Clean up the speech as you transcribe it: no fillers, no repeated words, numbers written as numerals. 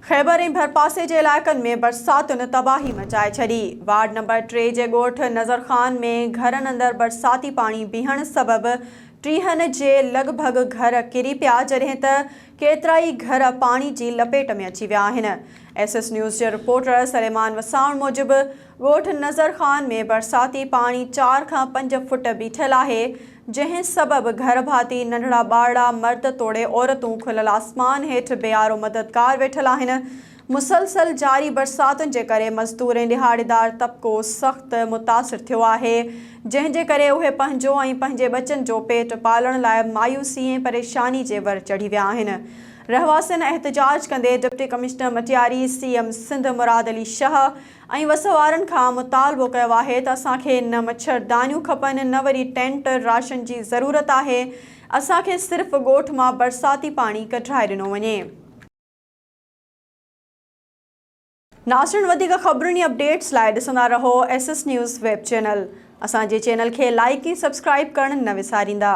खैबर ऐं भरपासे जे इलाइक़नि में बरसातुनि तबाही मचाए छॾी। वार्ड नंबर 3 जे ॻोठ नज़र ख़ान में घरनि अंदरि बरसाती पाणी बीहण सबबि 30 जे लॻभॻि घर किरी पिया, जॾहिं त केतिरा ई घर पाणी जी लपेट में अची विया आहिनि। SS न्यूज़ जे रिपोर्टर सलेमान वसाउण मूजिबि ॻोठ नज़र ख़ान में बरसाती पाणी 4 खां 5 फुट बीठल आहे, जंहिं सबबि घर भाती नंढड़ा ॿारड़ा मर्द तोड़े औरतूं खुलियल आसमान हेठि बेआरो मददगार वेठल आहिनि। मुसलसल जारी बरसातुनि जे करे मज़दूर ऐं दिहाड़ीदार तबिको सख़्तु मुतासिर थियो आहे, जंहिंजे करे उहे पंहिंजो ऐं पंहिंजे बचनि जो पेट पालण लाइ मायूसी ऐं परेशानी जे वर चढ़ी विया आहिनि। रहवासियुनि एहतजाज कंदे deputy commissioner Matiari, CM Sindh Murad Ali Shah ऐं वसवारनि खां मुतालबो कयो आहे त असांखे न मच्छरदानियूं खपनि, न वरी टेंट राशन जी ज़रूरत आहे। असांखे सिर्फ़ ॻोठ मां बरसाती पाणी कढाए ॾिनो वञे। नाज़रीन, वधीक ख़बरुनि अपडेट्स लाइ ॾिसंदा रहो SS न्यूज़ वेब चैनल। असांजे चैनल खे लाइक ऐं सब्सक्राइब करणु न विसारींदा।